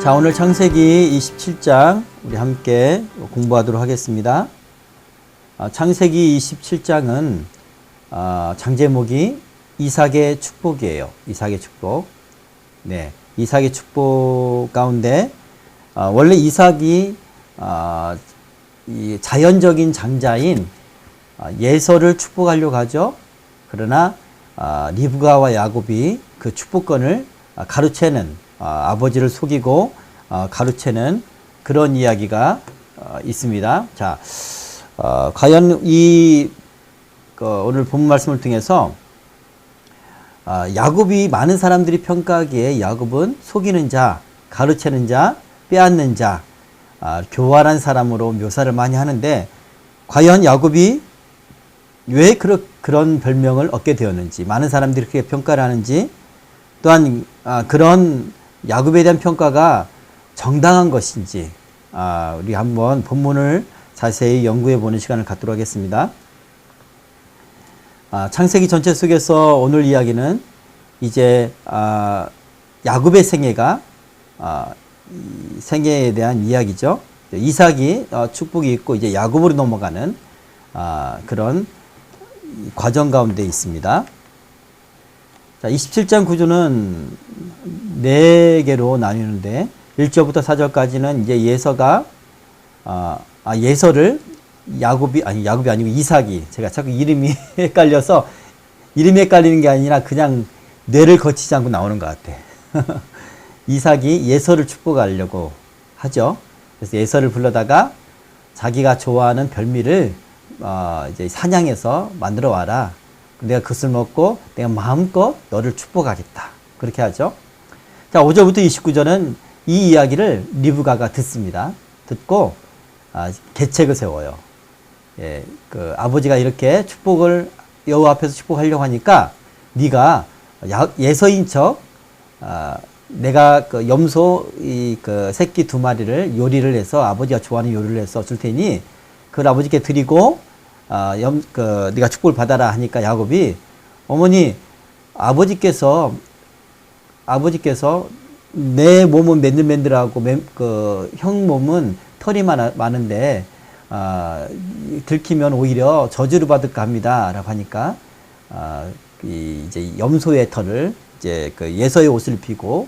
자, 오늘 창세기 27장 우리 함께 공부하도록 하겠습니다. 창세기 27장은 장 제목이 이삭의 축복이에요. 이삭의 축복. 네, 이삭의 축복 가운데 원래 이삭이 이 자연적인 장자인 예서를 축복하려고 하죠. 그러나 리브가와 야곱이 그 축복권을 가로채는 아버지를 속이고 가로채는 그런 이야기가 있습니다. 자, 과연 오늘 본 말씀을 통해서 야곱이 많은 사람들이 평가하기에 야곱은 속이는 자, 가로채는 자, 빼앗는 자, 교활한 사람으로 묘사를 많이 하는데 과연 야곱이 왜 그런 별명을 얻게 되었는지, 많은 사람들이 그렇게 평가를 하는지, 또한 그런 야곱에 대한 평가가 정당한 것인지 우리 한번 본문을 자세히 연구해 보는 시간을 갖도록 하겠습니다. 창세기 전체 속에서 오늘 이야기는 이제 야곱의 생애가 생애에 대한 이야기죠. 이삭이 축복이 있고 이제 야곱으로 넘어가는 그런 과정 가운데 있습니다. 자, 27장 구조는 4개로 나뉘는데 1절부터 4절까지는 이제 예서가 예서를 야곱이 아니고 이삭이, 제가 자꾸 이름이 헷갈려서 이름이 헷갈리는 게 아니라 그냥 뇌를 거치지 않고 나오는 것 같아. 이삭이 예서를 축복하려고 하죠. 그래서 예서를 불러다가 자기가 좋아하는 별미를 이제 사냥해서 만들어 와라. 내가 그것을 먹고 내가 마음껏 너를 축복하겠다. 그렇게 하죠. 자, 5절부터 29절은 이 이야기를 리브가가 듣습니다. 듣고 계책을 세워요. 예, 아버지가 이렇게 축복을 여호와 앞에서 축복하려고 하니까 네가 예서인 척 내가 염소 새끼 2마리를 요리를 해서 아버지가 좋아하는 요리를 해서 줄 테니 그걸 아버지께 드리고 네가 축복을 받아라 하니까 야곱이 어머니 아버지께서 내 몸은 맨들맨들하고 형 몸은 털이 많은데 들키면 오히려 저주를 받을까 합니다 라고 하니까 이제 염소의 털을 이제 예서의 옷을 입히고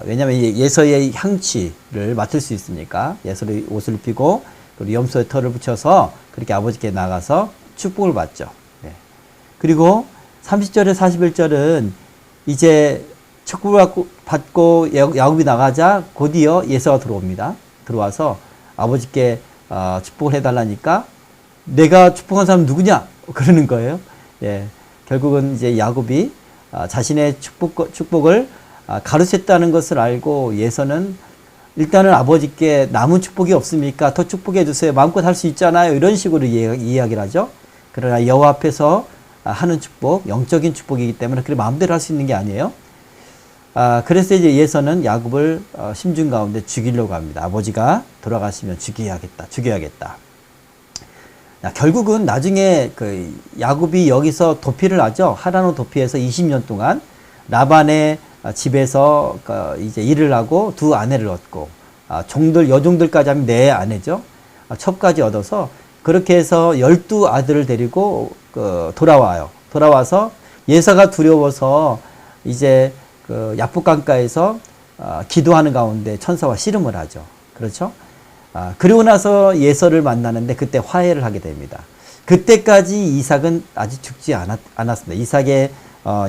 왜냐면 예서의 향취를 맡을 수 있으니까 예서의 옷을 입히고 그리고 염소의 털을 붙여서 그렇게 아버지께 나가서 축복을 받죠. 네. 그리고 30절에 41절은 이제 축복을 받고 야곱이 나가자 곧이어 예서가 들어옵니다. 들어와서 아버지께 축복을 해달라니까 내가 축복한 사람 누구냐? 그러는 거예요. 예. 결국은 이제 야곱이 자신의 축복을 가르쳤다는 것을 알고 예서는 일단은 아버지께 남은 축복이 없습니까? 더 축복해 주세요. 마음껏 할 수 있잖아요. 이런 식으로 이야기를 하죠. 그러나 여호와 앞에서 하는 축복, 영적인 축복이기 때문에 그렇게 마음대로 할 수 있는 게 아니에요. 그래서 이제 예서는 야곱을 심중 가운데 죽이려고 합니다. 아버지가 돌아가시면 죽여야겠다. 결국은 나중에 야곱이 여기서 도피를 하죠. 하란으로 도피해서 20년 동안 라반의 집에서 이제 일을 하고 2 아내를 얻고 여종들까지 하면 4 아내죠. 첩까지 얻어서 그렇게 해서 12아들을 데리고 돌아와요. 돌아와서 예서가 두려워서 이제 야복강가에서 기도하는 가운데 천사와 씨름을 하죠. 그렇죠? 그리고 나서 예서를 만나는데 그때 화해를 하게 됩니다. 그때까지 이삭은 아직 죽지 않았습니다. 이삭의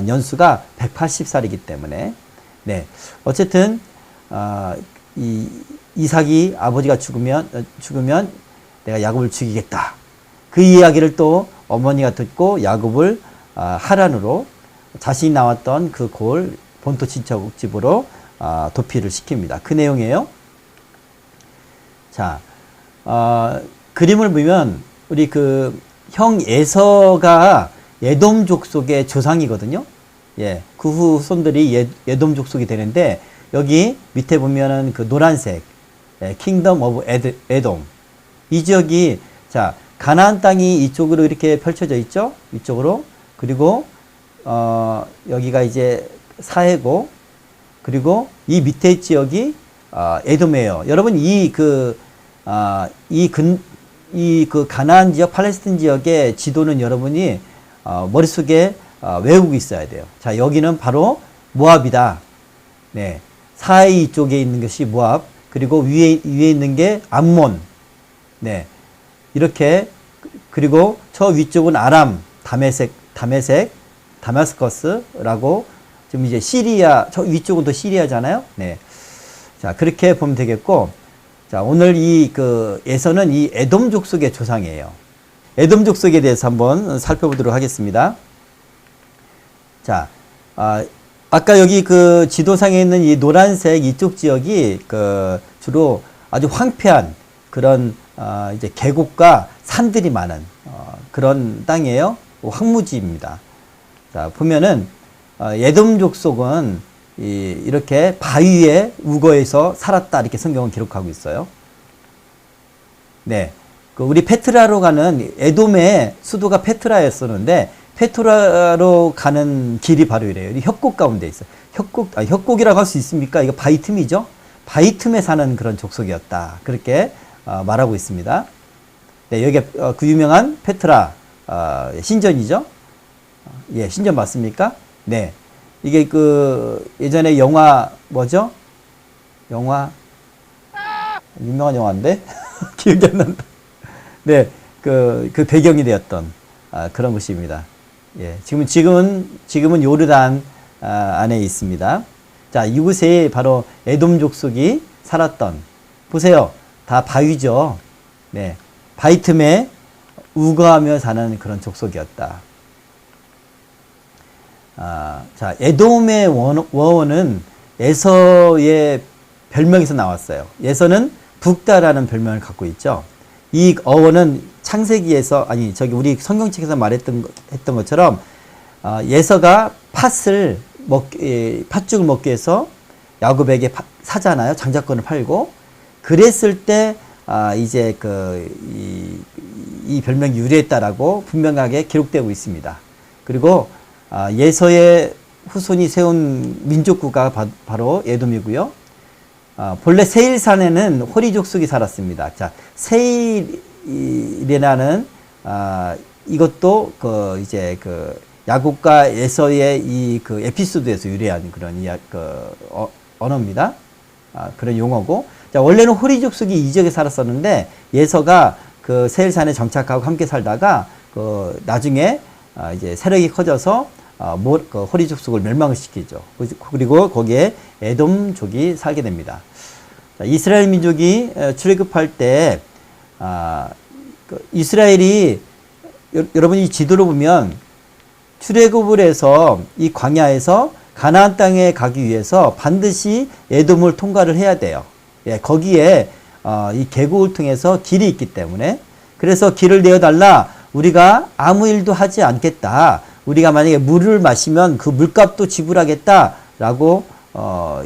연수가 180살이기 때문에 네, 어쨌든 이삭이 아버지가 죽으면 내가 야곱을 죽이겠다. 그 이야기를 또 어머니가 듣고 야곱을 하란으로 자신이 나왔던 그 골 본토 친척 집으로 도피를 시킵니다. 그 내용이에요. 자, 그림을 보면 우리 형 예서가 에돔 족속의 조상이거든요. 예, 그 후손들이 에돔 족속이 되는데 여기 밑에 보면은 노란색 킹덤 오브 에돔 이 지역이 자 가나안 땅이 이쪽으로 이렇게 펼쳐져 있죠. 이쪽으로 그리고 여기가 이제 사해고 그리고 이 밑에 지역이 에돔이에요. 여러분 이 가나안 지역, 팔레스틴 지역의 지도는 여러분이 머릿속에 외우고 있어야 돼요. 자, 여기는 바로 모압이다. 네. 사이 쪽에 있는 것이 모압, 그리고 위에 있는 게 암몬. 네. 이렇게, 그리고 저 위쪽은 아람, 다메스커스라고, 지금 이제 시리아, 저 위쪽은 또 시리아잖아요. 네. 자, 그렇게 보면 되겠고, 자, 오늘 에서는 이 에돔 족속의 조상이에요. 에돔 족속에 대해서 한번 살펴보도록 하겠습니다. 자, 아까 여기 지도상에 있는 이 노란색 이쪽 지역이 주로 아주 황폐한 그런 이제 계곡과 산들이 많은 그런 땅이에요. 황무지입니다. 자, 보면은 에돔 족속은 이렇게 바위에 우거해서 살았다, 이렇게 성경은 기록하고 있어요. 네. 우리 페트라로 가는, 에돔의 수도가 페트라였었는데, 페트라로 가는 길이 바로 이래요. 협곡 가운데 있어요. 협곡이라고 할 수 있습니까? 이거 바위 틈이죠? 바위 틈에 사는 그런 족속이었다. 그렇게 말하고 있습니다. 네, 여기가 그 유명한 페트라 신전이죠? 예, 신전 맞습니까? 네. 이게 예전에 영화, 뭐죠? 유명한 영화인데? 기억이 안 난다. 네, 그 배경이 되었던, 그런 곳입니다. 예, 지금은 요르단, 안에 있습니다. 자, 이곳에 바로 에돔 족속이 살았던, 보세요. 다 바위죠. 네. 바위 틈에 우거하며 사는 그런 족속이었다. 자, 에돔의 원어는 에서의 별명에서 나왔어요. 에서는 북다라는 별명을 갖고 있죠. 이 어원은 창세기에서, 우리 성경책에서 했던 것처럼, 에서가 팥죽을 먹기 위해서 야곱에게 사잖아요. 장자권을 팔고. 그랬을 때, 이제 이 별명이 유래했다라고 분명하게 기록되고 있습니다. 그리고, 예서의 후손이 세운 민족국가 바로 에돔이고요. 본래 세일산에는 호리 족속이 살았습니다. 자, 세일이라는 이것도 야곱과 에서의 에피소드에서 유래한 그런 언어입니다. 그런 용어고. 자, 원래는 호리 족속이 이 지역에 살았었는데 예서가 세일산에 정착하고 함께 살다가 나중에 이제 세력이 커져서 호리 족속을 멸망을 시키죠. 그리고 거기에 에돔족이 살게 됩니다. 자, 이스라엘 민족이 출애굽할 때 이스라엘이, 여러분이 지도로 보면 출애굽을 해서 이 광야에서 가나안 땅에 가기 위해서 반드시 에돔을 통과를 해야 돼요. 예, 거기에 이 계곡을 통해서 길이 있기 때문에, 그래서 길을 내어달라, 우리가 아무 일도 하지 않겠다, 우리가 만약에 물을 마시면 그 물값도 지불하겠다라고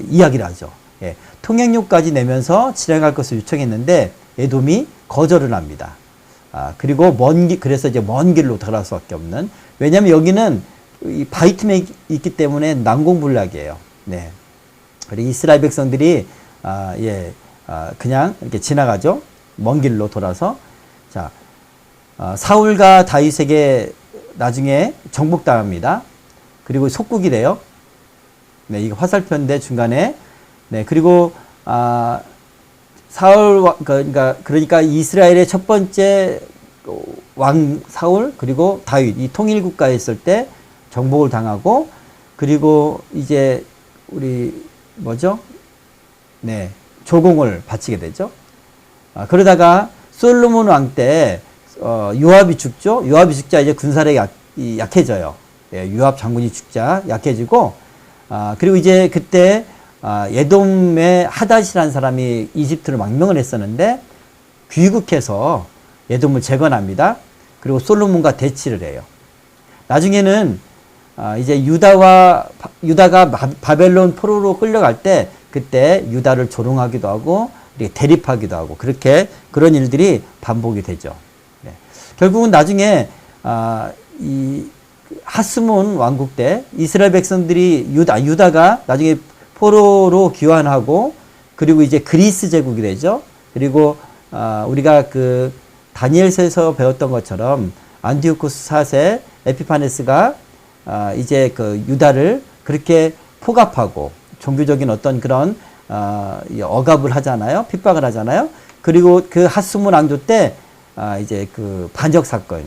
이야기를 하죠. 예, 통행료까지 내면서 진행할 것을 요청했는데 에돔이 거절을 합니다. 그리고 그래서 이제 먼 길로 들어갈 수밖에 없는, 왜냐하면 여기는 이 바위 틈에 있기 때문에 난공불락이에요. 네. 그리고 이스라엘 백성들이 그냥 이렇게 지나가죠. 먼 길로 돌아서. 자, 사울과 다윗에게 나중에 정복당합니다. 그리고 속국이 돼요. 네, 이거 화살표인데 중간에. 네, 그리고 그러니까 이스라엘의 첫 번째 왕 사울, 그리고 다윗, 이 통일국가에 있을 때 정복을 당하고, 그리고 이제 우리 뭐죠? 네, 조공을 바치게 되죠. 그러다가 솔로몬 왕 때 요압이 죽죠. 요압이 죽자 이제 군사력이 약해져요. 예, 요압 장군이 죽자 약해지고, 그리고 이제 그때 에돔의 하닷이라는 사람이 이집트를 망명을 했었는데 귀국해서 에돔을 재건합니다. 그리고 솔로몬과 대치를 해요. 나중에는 이제 유다가 바벨론 포로로 끌려갈 때 그때 유다를 조롱하기도 하고 대립하기도 하고 그런 일들이 반복이 되죠. 네. 결국은 나중에 이 하스몬 왕국 때 이스라엘 백성들이 유다가 나중에 포로로 귀환하고 그리고 이제 그리스 제국이 되죠. 그리고 우리가 그 다니엘서에서 배웠던 것처럼 안티오쿠스 4세 에피파네스가 이제 그 유다를 그렇게 포갑하고 종교적인 어떤 그런 억압을 하잖아요. 핍박을 하잖아요. 그리고 그 핫수문 앙조 때 이제 그 반역 사건이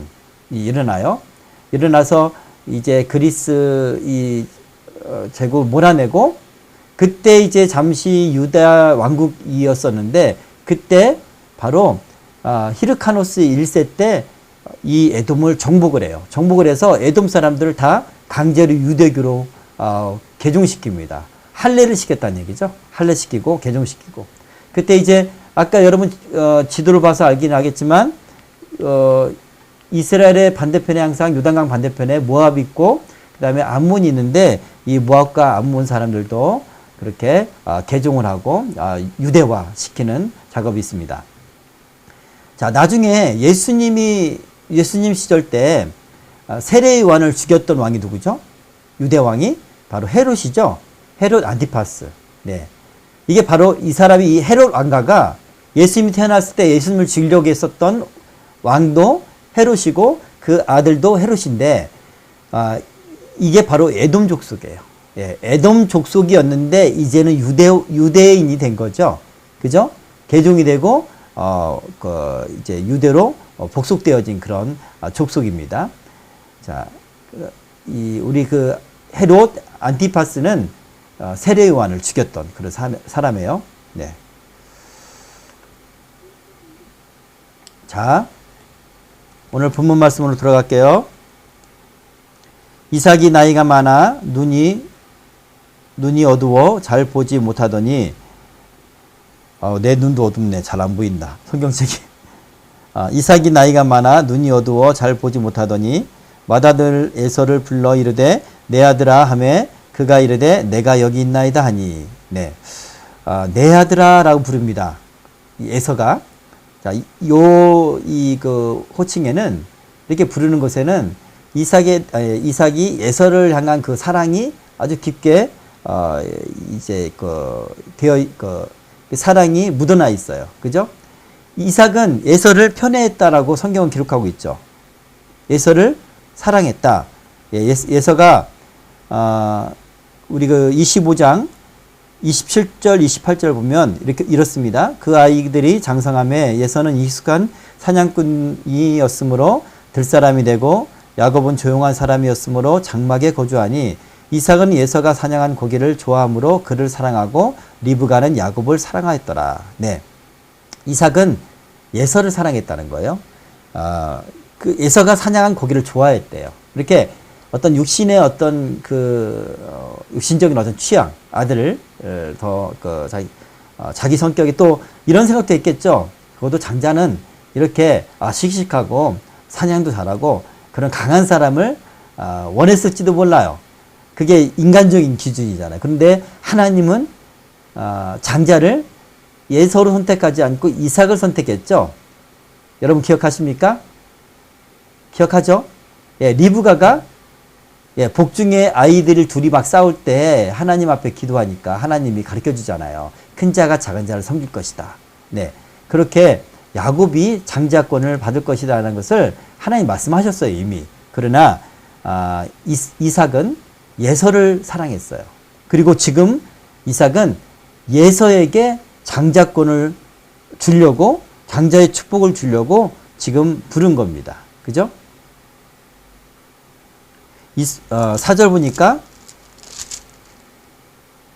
일어나요. 일어나서 이제 그리스 이 제국을 몰아내고, 그때 이제 잠시 유다 왕국이었었는데, 그때 바로 히르카노스 1세 때 이 에돔을 정복을 해요. 정복을 해서 에돔 사람들을 다 강제로 유대교로 개종시킵니다. 할례를 시켰다는 얘기죠. 할례시키고 개종시키고. 그때 이제 아까 여러분 지도를 봐서 알긴 알겠지만 이스라엘의 반대편에 항상 요단강 반대편에 모압이 있고 그 다음에 암몬이 있는데, 이 모압과 암몬 사람들도 그렇게 개종을 하고 유대화 시키는 작업이 있습니다. 자, 나중에 예수님 시절 때 세례 요한을 죽였던 왕이 누구죠? 유대 왕이 바로 헤롯이죠. 헤롯 안티파스. 네. 이게 바로 이 사람이, 이 헤롯 왕가가 예수님이 태어났을 때 예수님을 죽이려고 했었던 왕도 헤롯이고 그 아들도 헤롯인데, 이게 바로 에돔 족속이에요. 예, 에돔 족속이었는데 이제는 유대인이 된 거죠. 그죠? 개종이 되고 이제 유대로 복속되어진 그런 족속입니다. 자, 우리 그 헤롯 안티파스는 세례 요한을 죽였던 그런 사람이에요. 네. 자, 오늘 본문 말씀으로 들어갈게요. 이삭이 나이가 많아 눈이 어두워 잘 보지 못하더니, 내 눈도 어둡네. 잘 안 보인다. 성경책이. 이삭이 나이가 많아 눈이 어두워 잘 보지 못하더니 맏아들 에서를 불러 이르되 내 아들아 하매 그가 이르되 내가 여기 있나이다 하니. 네. 내 아들아 라고 부릅니다. 이 에서가. 자, 그 호칭에는, 이렇게 부르는 것에는 이삭이 에서를 향한 그 사랑이 아주 깊게 이제 사랑이 묻어나 있어요. 그죠? 이삭은 에서를 편애했다라고 성경은 기록하고 있죠. 에서를 사랑했다. 에서가 우리 그 25장 27절 28절 보면 이렇습니다. 그 아이들이 장성함에 에서는 익숙한 사냥꾼이었으므로 들사람이 되고 야곱은 조용한 사람이었으므로 장막에 거주하니, 이삭은 에서가 사냥한 고기를 좋아하므로 그를 사랑하고 리브가는 야곱을 사랑하였더라. 네. 이삭은 에서를 사랑했다는 거예요. 그 에서가 사냥한 고기를 좋아했대요. 이렇게 어떤 육신의 어떤 육신적인 어떤 취향, 아들을 더 자기 성격이 또 이런 생각도 있겠죠. 그것도 장자는 이렇게 씩씩하고 사냥도 잘하고 그런 강한 사람을 원했을지도 몰라요. 그게 인간적인 기준이잖아요. 그런데 하나님은 장자를 에서로 선택하지 않고 이삭을 선택했죠. 여러분 기억하십니까? 기억하죠? 예, 리브가가 복중에 아이들을 둘이 막 싸울 때 하나님 앞에 기도하니까 하나님이 가르쳐 주잖아요. 큰 자가 작은 자를 섬길 것이다. 네, 그렇게 야곱이 장자권을 받을 것이라는 것을 하나님 말씀하셨어요, 이미. 그러나 이삭은 예서를 사랑했어요. 그리고 지금 이삭은 예서에게 장자권을 주려고, 장자의 축복을 주려고 지금 부른 겁니다. 그죠? 4절 보니까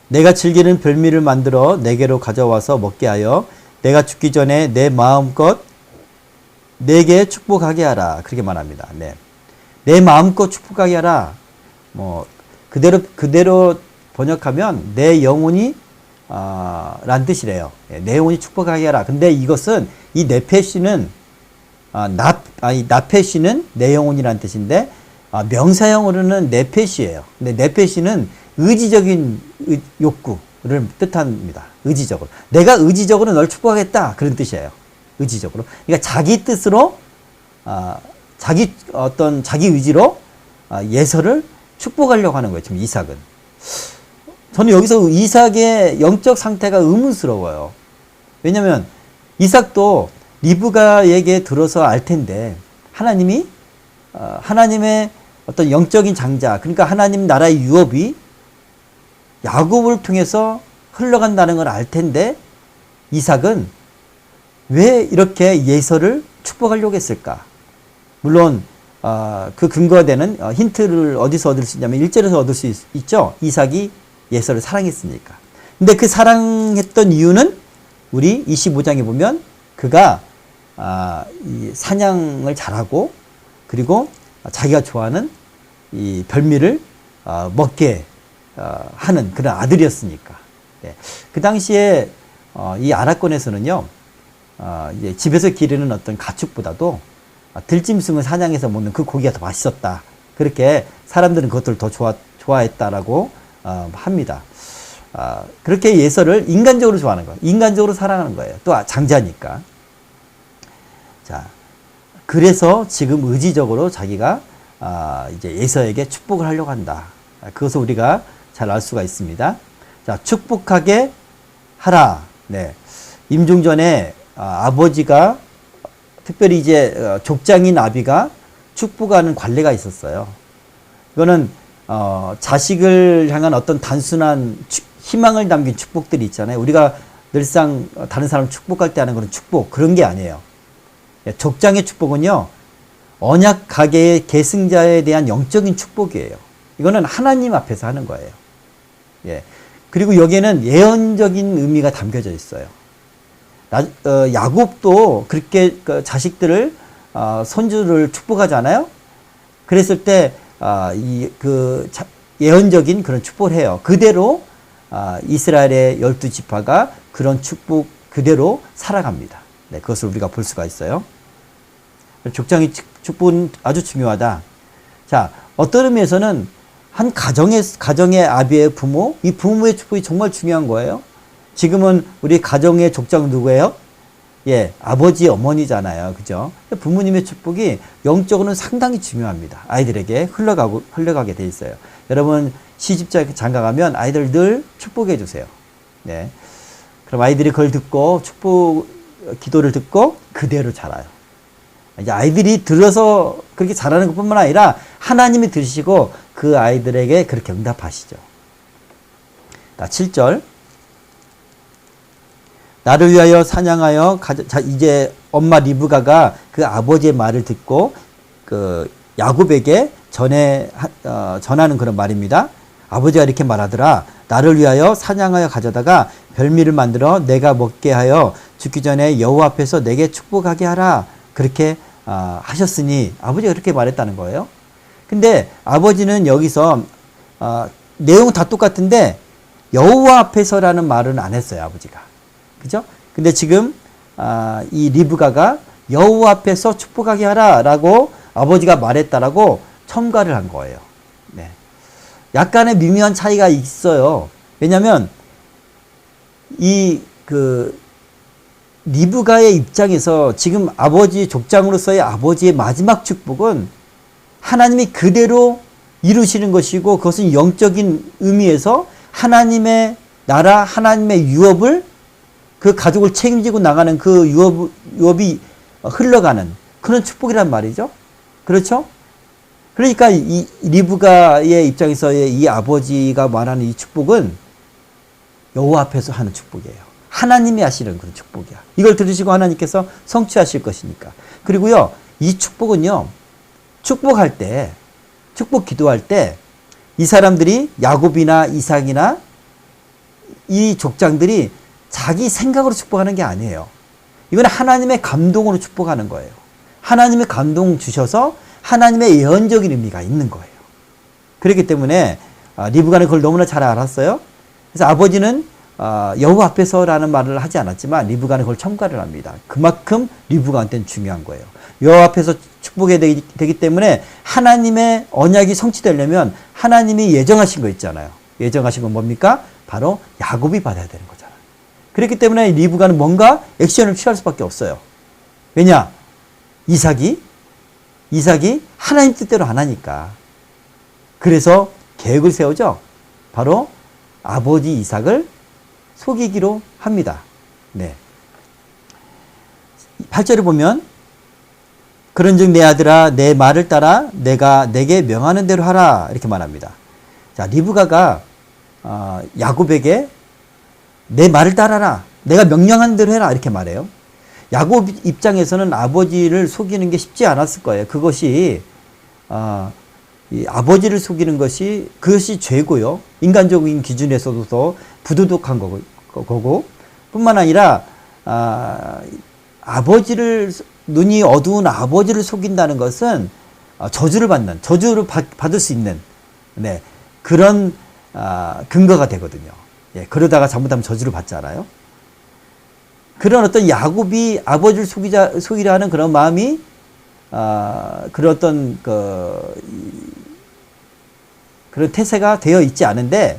내가 즐기는 별미를 만들어 내게로 가져와서 먹게 하여 내가 죽기 전에 내 마음껏 내게 축복하게 하라. 그렇게 말합니다. 네. 내 마음껏 축복하게 하라. 뭐 그대로 번역하면 내 영혼이 란 뜻이래요. 내 영혼이 축복하게 하라. 근데 이것은 이 네페시는 나페시는 내 영혼이란 뜻인데 명사형으로는 네페시예요. 근데 네페시는 의지적인 욕구를 뜻합니다. 의지적으로. 내가 의지적으로 널 축복하겠다. 그런 뜻이에요. 의지적으로. 그러니까 자기 뜻으로, 자기 의지로 예서를 축복하려고 하는 거예요. 지금 이삭은. 저는 여기서 이삭의 영적 상태가 의문스러워요. 왜냐하면 이삭도 리브가에게 들어서 알 텐데 하나님이 하나님의 어떤 영적인 장자, 그러니까 하나님 나라의 유업이 야곱을 통해서 흘러간다는 걸 알 텐데 이삭은 왜 이렇게 예서를 축복하려고 했을까? 물론 그 근거가 되는 힌트를 어디서 얻을 수 있냐면 1절에서 얻을 수 있죠. 이삭이 예서를 사랑했으니까. 근데 그 사랑했던 이유는 우리 25장에 보면 그가 이 사냥을 잘하고 그리고 자기가 좋아하는 이 별미를 먹게 하는 그런 아들이었으니까. 네. 그 당시에 이 아라권에서는요, 이제 집에서 기르는 어떤 가축보다도 들짐승을 사냥해서 먹는 그 고기가 더 맛있었다. 그렇게 사람들은 그것들을 더 좋아했다라고 합니다. 그렇게 예서를 인간적으로 좋아하는 거예요. 인간적으로 사랑하는 거예요. 또 장자니까. 자, 그래서 지금 의지적으로 자기가 이제 예서에게 축복을 하려고 한다. 그것을 우리가 잘 알 수가 있습니다. 자, 축복하게 하라. 네. 임종전에 아버지가 특별히 이제 족장인 아비가 축복하는 관례가 있었어요. 이거는 자식을 향한 어떤 단순한 희망을 담긴 축복들이 있잖아요. 우리가 늘상 다른 사람 축복할 때 하는 그런 축복, 그런 게 아니에요. 족장의 축복은요, 언약 가계의 계승자에 대한 영적인 축복이에요. 이거는 하나님 앞에서 하는 거예요. 예. 그리고 여기에는 예언적인 의미가 담겨져 있어요. 야곱도 그렇게 자식들을 손주를 축복하잖아요. 그랬을 때 예언적인 그런 축복을 해요. 그대로 이스라엘의 12지파가 그런 축복 그대로 살아갑니다. 네, 그것을 우리가 볼 수가 있어요. 족장의 축복은 아주 중요하다. 자, 어떤 의미에서는 한 가정의 아비의 부모, 이 부모의 축복이 정말 중요한 거예요. 지금은 우리 가정의 족장 누구예요? 예, 아버지, 어머니잖아요. 그죠? 부모님의 축복이 영적으로는 상당히 중요합니다. 아이들에게 흘러가게 돼 있어요. 여러분, 시집장 장가 가면 아이들 늘 축복해 주세요. 네. 그럼 아이들이 그걸 듣고, 기도를 듣고 그대로 자라요. 이제 아이들이 들어서 그렇게 잘하는 것 뿐만 아니라 하나님이 들으시고 그 아이들에게 그렇게 응답하시죠. 7절. 나를 위하여 사냥하여 자, 이제 엄마 리브가가 그 아버지의 말을 듣고 그 야곱에게 전하는 그런 말입니다. 아버지가 이렇게 말하더라. 나를 위하여 사냥하여 가져다가 별미를 만들어 내가 먹게 하여 죽기 전에 여호와 앞에서 내게 축복하게 하라. 그렇게 하셨으니 아버지가 그렇게 말했다는 거예요. 근데 아버지는 여기서 내용은 다 똑같은데 여호와 앞에서라는 말은 안 했어요. 아버지가. 그죠? 근데 지금 이 리브가가 여호와 앞에서 축복하게 하라라고 아버지가 말했다라고 첨가를 한 거예요. 네. 약간의 미묘한 차이가 있어요. 왜냐하면 리브가의 입장에서 지금 아버지 족장으로서의 아버지의 마지막 축복은 하나님이 그대로 이루시는 것이고 그것은 영적인 의미에서 하나님의 나라, 하나님의 유업을 그 가족을 책임지고 나가는 그 유업이 흘러가는 그런 축복이란 말이죠. 그렇죠? 그러니까 이 리브가의 입장에서의 이 아버지가 말하는 이 축복은 여호와 앞에서 하는 축복이에요. 하나님이 하시는 그런 축복이야. 이걸 들으시고 하나님께서 성취하실 것이니까. 그리고요, 이 축복은요, 축복할 때, 축복 기도할 때, 이 사람들이 야곱이나 이삭이나 이 족장들이 자기 생각으로 축복하는 게 아니에요. 이건 하나님의 감동으로 축복하는 거예요. 하나님의 감동 주셔서 하나님의 예언적인 의미가 있는 거예요. 그렇기 때문에 리브가는 그걸 너무나 잘 알았어요. 그래서 아버지는 여호와 앞에서라는 말을 하지 않았지만 리브가는 그걸 첨가를 합니다. 그만큼 리브가한테는 중요한 거예요. 여호와 앞에서 축복해야 되기 때문에 하나님의 언약이 성취되려면 하나님이 예정하신 거 있잖아요. 예정하신 건 뭡니까? 바로 야곱이 받아야 되는 거잖아요. 그렇기 때문에 리브가는 뭔가 액션을 취할 수밖에 없어요. 왜냐? 이삭이 하나님 뜻대로 안 하니까. 그래서 계획을 세우죠. 바로 아버지 이삭을 속이기로 합니다. 네. 8절을 보면 그런즉 내 아들아 내 말을 따라 내가 내게 명하는 대로 하라 이렇게 말합니다. 자, 리브가가 야곱에게 내 말을 따라라 내가 명령한 대로 해라 이렇게 말해요. 야곱 입장에서는 아버지를 속이는 게 쉽지 않았을 거예요. 그것이 이 아버지를 속이는 것이 그것이 죄고요. 인간적인 기준에서도 더 부도덕한 거고 뿐만 아니라 아버지를 눈이 어두운 아버지를 속인다는 것은 저주를 받을 수 있는 네, 그런 근거가 되거든요. 예, 그러다가 잘못하면 저주를 받잖아요. 그런 어떤 야곱이 아버지를 속이려 하는 그런 마음이 그런 어떤 그런 태세가 되어 있지 않은데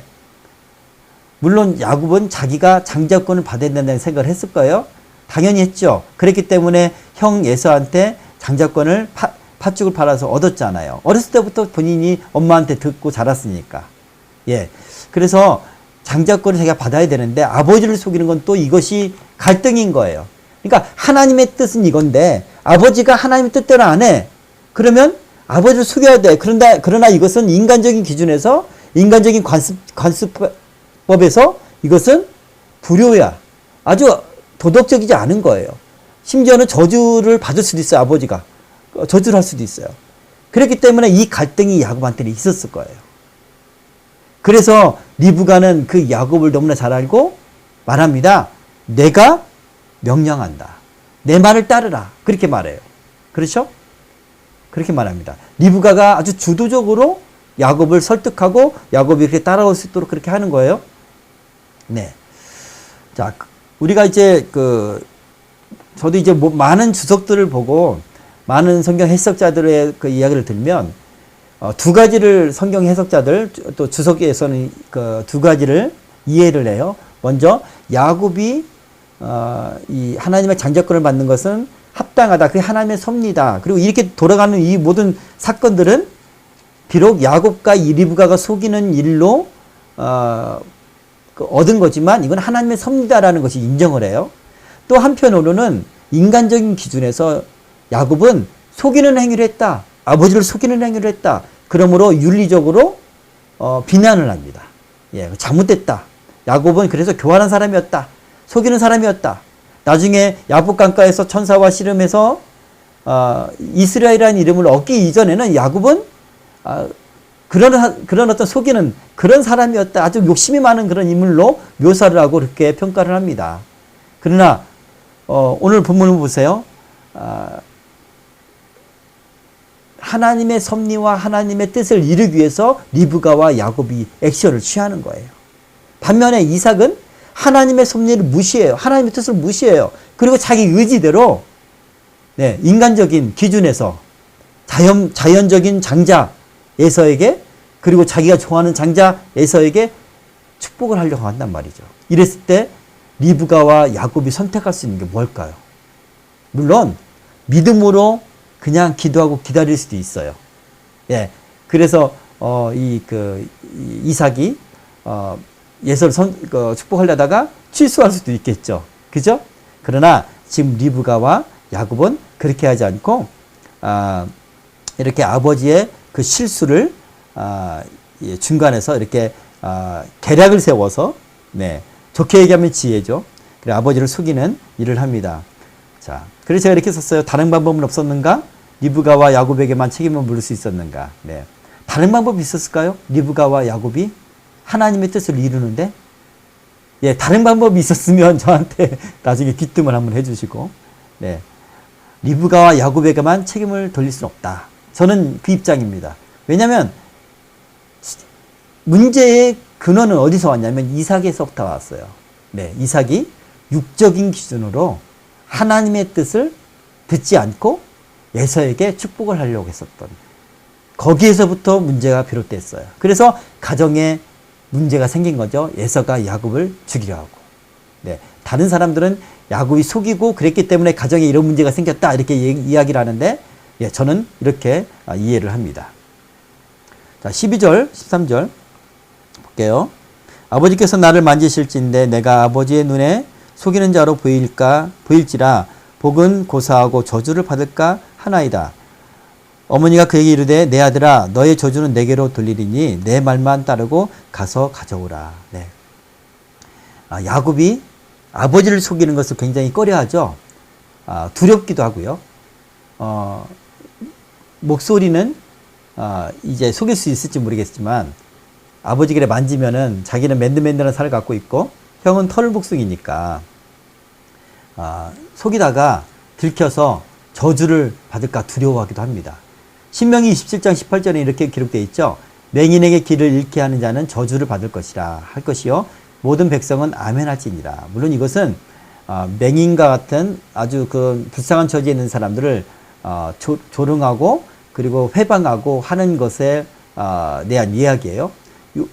물론 야곱은 자기가 장자권을 받아야 된다는 생각을 했을 거예요. 당연히 했죠. 그랬기 때문에 형 에서한테 장자권을 팥죽을 팔아서 얻었잖아요. 어렸을 때부터 본인이 엄마한테 듣고 자랐으니까. 예. 그래서 장자권을 자기가 받아야 되는데 아버지를 속이는 건 또 이것이 갈등인 거예요. 그러니까 하나님의 뜻은 이건데 아버지가 하나님의 뜻대로 안 해. 그러면 아버지를 속여야 돼. 그러나 이것은 인간적인 기준에서 인간적인 관습법에서 이것은 불효야. 아주 도덕적이지 않은 거예요. 심지어는 저주를 받을 수도 있어요. 아버지가. 저주를 할 수도 있어요. 그렇기 때문에 이 갈등이 야곱한테는 있었을 거예요. 그래서 리브가는 그 야곱을 너무나 잘 알고 말합니다. 내가 명령한다. 내 말을 따르라. 그렇게 말해요. 그렇죠? 그렇게 말합니다. 리브가가 아주 주도적으로 야곱을 설득하고 야곱이 이렇게 따라올 수 있도록 그렇게 하는 거예요. 네. 자, 우리가 이제 저도 이제 많은 주석들을 보고 많은 성경 해석자들의 그 이야기를 들면 두 가지를 성경 해석자들 또 주석에서는 그 두 가지를 이해를 해요. 먼저 야곱이 이 하나님의 장자권을 받는 것은 합당하다. 그게 하나님의 섭리다. 그리고 이렇게 돌아가는 이 모든 사건들은 비록 야곱과 이 리브가가 속이는 일로 얻은 거지만 이건 하나님의 섭리다라는 것이 인정을 해요. 또 한편으로는 인간적인 기준에서 야곱은 속이는 행위를 했다. 아버지를 속이는 행위를 했다. 그러므로 윤리적으로 비난을 합니다. 예, 잘못됐다. 야곱은 그래서 교활한 사람이었다. 속이는 사람이었다. 나중에 야복 강가에서 천사와 씨름해서 이스라엘이라는 이름을 얻기 이전에는 야곱은 그런 어떤 속이는 그런 사람이었다. 아주 욕심이 많은 그런 인물로 묘사를 하고 그렇게 평가를 합니다. 그러나 오늘 본문을 보세요. 하나님의 섭리와 하나님의 뜻을 이루기 위해서 리브가와 야곱이 액션을 취하는 거예요. 반면에 이삭은 하나님의 섭리를 무시해요. 하나님의 뜻을 무시해요. 그리고 자기 의지대로 네, 인간적인 기준에서 자연적인 장자 에서에게 그리고 자기가 좋아하는 장자 에서에게 축복을 하려고 한단 말이죠. 이랬을 때 리브가와 야곱이 선택할 수 있는 게 뭘까요? 물론 믿음으로 그냥 기도하고 기다릴 수도 있어요. 예, 그래서 이삭이 예서를 축복하려다가 취소할 수도 있겠죠. 그죠? 그러나 지금 리브가와 야곱은 그렇게 하지 않고 이렇게 아버지의 그 실수를 중간에서 이렇게 계략을 세워서 네, 좋게 얘기하면 지혜죠. 그래 아버지를 속이는 일을 합니다. 자, 그래서 제가 이렇게 썼어요. 다른 방법은 없었는가? 리브가와 야곱에게만 책임을 물을 수 있었는가? 네, 다른 방법이 있었을까요? 리브가와 야곱이 하나님의 뜻을 이루는데, 예, 다른 방법이 있었으면 저한테 나중에 귀뜸을 한번 해주시고, 네, 리브가와 야곱에게만 책임을 돌릴 수는 없다. 저는 그 입장입니다. 왜냐하면 문제의 근원은 어디서 왔냐면 이삭에서부터 왔어요. 네, 이삭이 육적인 기준으로 하나님의 뜻을 듣지 않고 에서에게 축복을 하려고 했었던 거기에서부터 문제가 비롯됐어요. 그래서 가정에 문제가 생긴 거죠. 에서가 야곱을 죽이려 하고. 네, 다른 사람들은 야곱이 속이고 그랬기 때문에 가정에 이런 문제가 생겼다 이렇게 이야기를 하는데 예, 저는 이렇게 이해를 합니다. 자, 12절, 13절 볼게요. 아버지께서 나를 만지실진데 내가 아버지의 눈에 속이는 자로 보일지라 복은 고사하고 저주를 받을까 하나이다. 어머니가 그에게 이르되 내 아들아 너의 저주는 내게로 돌리리니 내 말만 따르고 가서 가져오라. 네. 야곱이 아버지를 속이는 것을 굉장히 꺼려하죠. 두렵기도 하고요. 목소리는 이제 속일 수 있을지 모르겠지만 아버지를 만지면은 자기는 맨들맨들한 살을 갖고 있고 형은 털복숭이니까 속이다가 들켜서 저주를 받을까 두려워하기도 합니다. 신명기 27장 18절에 이렇게 기록되어 있죠. 맹인에게 길을 잃게 하는 자는 저주를 받을 것이라 할 것이요 모든 백성은 아멘할지니라. 물론 이것은 맹인과 같은 아주 그 불쌍한 처지에 있는 사람들을 조롱하고 그리고 회방하고 하는 것에 대한 이야기예요.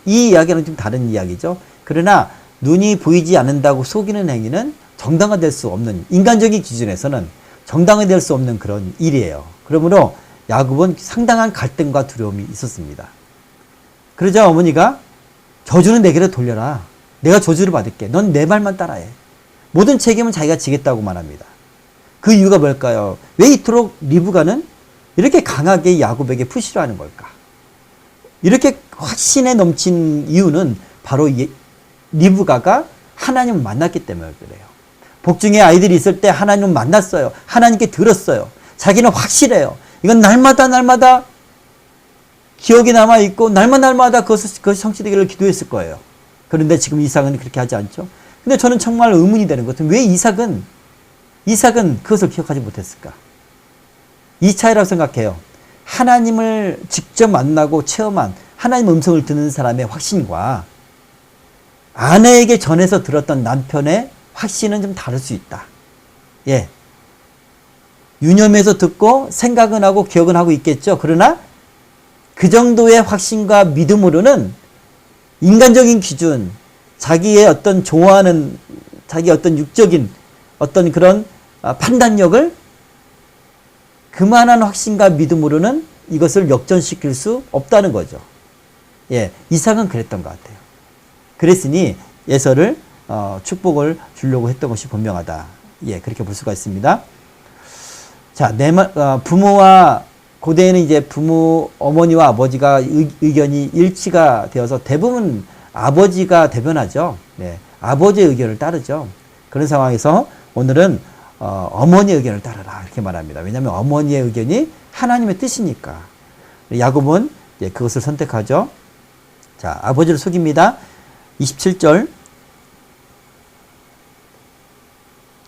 이 이야기는 좀 다른 이야기죠. 그러나 눈이 보이지 않는다고 속이는 행위는 정당화될 수 없는, 인간적인 기준에서는 정당화될 수 없는 그런 일이에요. 그러므로 야곱은 상당한 갈등과 두려움이 있었습니다. 그러자 어머니가 저주는 내게로 돌려라. 내가 저주를 받을게. 넌 내 말만 따라해. 모든 책임은 자기가 지겠다고 말합니다. 그 이유가 뭘까요? 왜 이토록 리브가는 이렇게 강하게 야곱에게 푸시를 하는 걸까? 이렇게 확신에 넘친 이유는 바로 리브가가 하나님을 만났기 때문에 그래요. 복중에 아이들이 있을 때 하나님을 만났어요. 하나님께 들었어요. 자기는 확실해요. 이건 날마다 기억이 남아있고 날마다 그것이 성취되기를 기도했을 거예요. 그런데 지금 이삭은 그렇게 하지 않죠. 근데 저는 정말 의문이 되는 것은 왜 이삭은 그것을 기억하지 못했을까? 이 차이라고 생각해요. 하나님을 직접 만나고 체험한 하나님 음성을 듣는 사람의 확신과 아내에게 전해서 들었던 남편의 확신은 좀 다를 수 있다. 예. 유념해서 듣고 생각은 하고 기억은 하고 있겠죠. 그러나 그 정도의 확신과 믿음으로는 인간적인 기준, 자기의 어떤 좋아하는, 자기 어떤 육적인 어떤 그런 판단력을 그만한 확신과 믿음으로는 이것을 역전시킬 수 없다는 거죠. 예, 이삭은 그랬던 것 같아요. 그랬으니 예서를 축복을 주려고 했던 것이 분명하다. 예, 그렇게 볼 수가 있습니다. 자, 부모와 고대에는 이제 어머니와 아버지가 의견이 일치가 되어서 대부분 아버지가 대변하죠. 네, 아버지의 의견을 따르죠. 그런 상황에서 오늘은 어머니의 의견을 따르라 이렇게 말합니다. 왜냐하면 어머니의 의견이 하나님의 뜻이니까. 야곱은 그것을 선택하죠. 자, 아버지를 속입니다. 27절.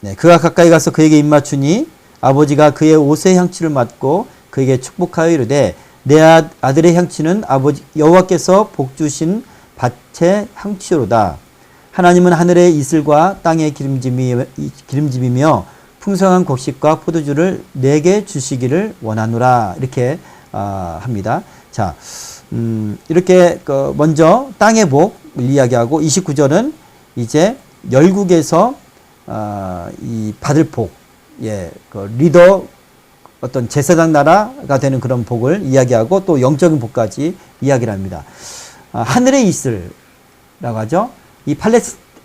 네, 그가 가까이 가서 그에게 입맞추니 아버지가 그의 옷의 향취를 맡고 그에게 축복하여 이르되 내 아들의 향취는 아버지 여호와께서 복 주신 밭의 향취로다. 하나님은 하늘의 이슬과 땅의 기름짐이며 풍성한 곡식과 포도주를 내게 주시기를 원하노라. 이렇게 합니다. 자, 이렇게 먼저 땅의 복을 이야기하고 29절은 이제 열국에서 이 받을 복, 예, 리더 어떤 제사장 나라가 되는 그런 복을 이야기하고 또 영적인 복까지 이야기를 합니다. 하늘의 이슬이라고 하죠. 이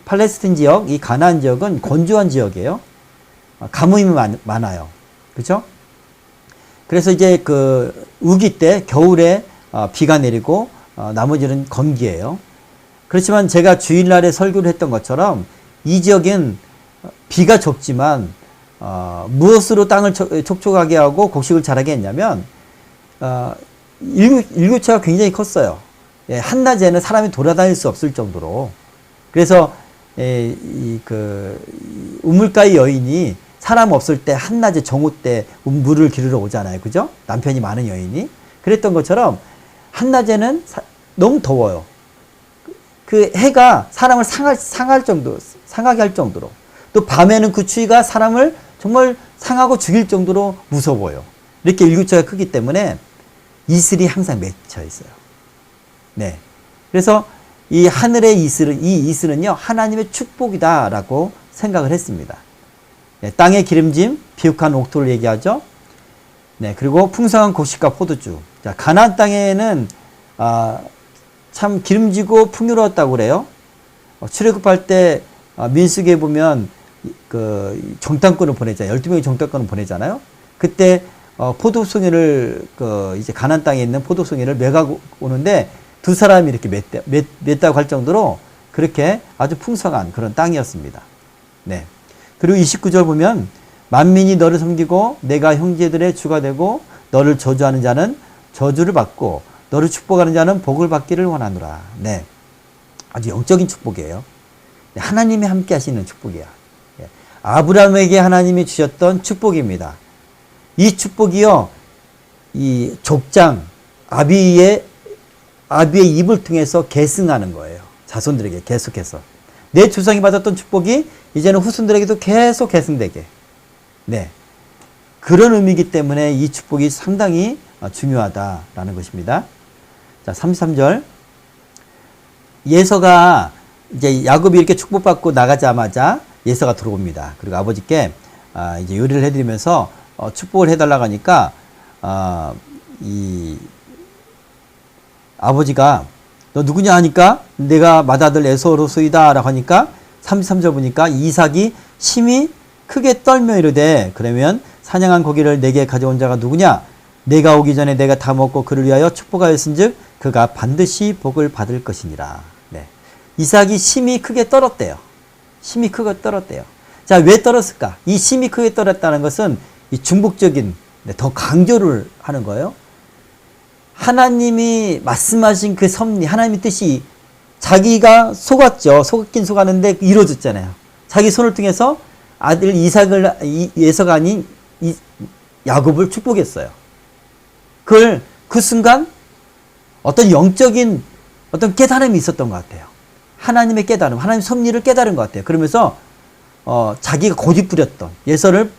팔레스틴 지역, 이 가나안 지역은 건조한 지역이에요. 가뭄이 많아요. 그렇죠? 그래서 이제 우기 때 겨울에 비가 내리고 나머지는 건기예요. 그렇지만 제가 주일날에 설교를 했던 것처럼 이 지역엔 비가 적지만 무엇으로 땅을 촉촉하게 하고 곡식을 자라게 했냐면 일교차가 굉장히 컸어요. 예, 한낮에는 사람이 돌아다닐 수 없을 정도로. 그래서 우물가의 여인이 사람 없을 때 한낮에 정오 때 물을 기르러 오잖아요. 그죠? 남편이 많은 여인이. 그랬던 것처럼 한낮에는 너무 더워요. 그 해가 사람을 상하게 할 정도로. 또 밤에는 그 추위가 사람을 정말 상하고 죽일 정도로 무서워요. 이렇게 일교차가 크기 때문에 이슬이 항상 맺혀 있어요. 네. 그래서 이 하늘의 이 이슬은요, 하나님의 축복이다라고 생각을 했습니다. 네, 땅의 기름짐, 비옥한 옥토를 얘기하죠. 네, 그리고 풍성한 곡식과 포도주. 자, 가나안 땅에는 참 기름지고 풍요로웠다고 그래요. 출애굽할 때 민수기에 보면 그 정탐꾼을 보내잖아요. 12명의 정탐꾼을 보내잖아요. 그때 포도송이를 이제 가나안 땅에 있는 포도송이를 매가고 오는데 두 사람이 이렇게 맸다고 할 정도로 그렇게 아주 풍성한 그런 땅이었습니다. 네. 그리고 29절 보면 만민이 너를 섬기고 내가 형제들의 주가 되고 너를 저주하는 자는 저주를 받고 너를 축복하는 자는 복을 받기를 원하노라. 네. 아주 영적인 축복이에요. 하나님이 함께 하시는 축복이야. 아브라함에게 하나님이 주셨던 축복입니다. 이 축복이요, 이 족장 아비의 입을 통해서 계승하는 거예요. 자손들에게 계속해서. 내 조상이 받았던 축복이 이제는 후손들에게도 계속 계승되게. 네. 그런 의미이기 때문에 이 축복이 상당히 중요하다라는 것입니다. 자, 33절. 예서가 이제 야곱이 이렇게 축복받고 나가자마자 예서가 들어옵니다. 그리고 아버지께 이제 요리를 해드리면서 축복을 해달라고 하니까 이 아버지가 너 누구냐 하니까 내가 맏아들 에서로소이다 라고 하니까 33절 보니까 이삭이 심히 크게 떨며 이르되 그러면 사냥한 고기를 내게 가져온 자가 누구냐? 내가 오기 전에 내가 다 먹고 그를 위하여 축복하였은즉 그가 반드시 복을 받을 것이니라. 네. 이삭이 심히 크게 떨었대요. 심히 크게 떨었대요. 자, 왜 떨었을까? 이 심히 크게 떨었다는 것은 이 중복적인, 더 강조를 하는 거예요. 하나님이 말씀하신 그 섭리, 하나님의 뜻이 자기가 속았죠. 속긴 속았는데 이루어졌잖아요. 자기 손을 통해서 아들 예서가 아닌 야곱을 축복했어요. 그 순간 어떤 영적인 어떤 깨달음이 있었던 것 같아요. 하나님의 깨달음, 하나님의 섭리를 깨달은 것 같아요. 그러면서 자기가 고집부렸던 예서를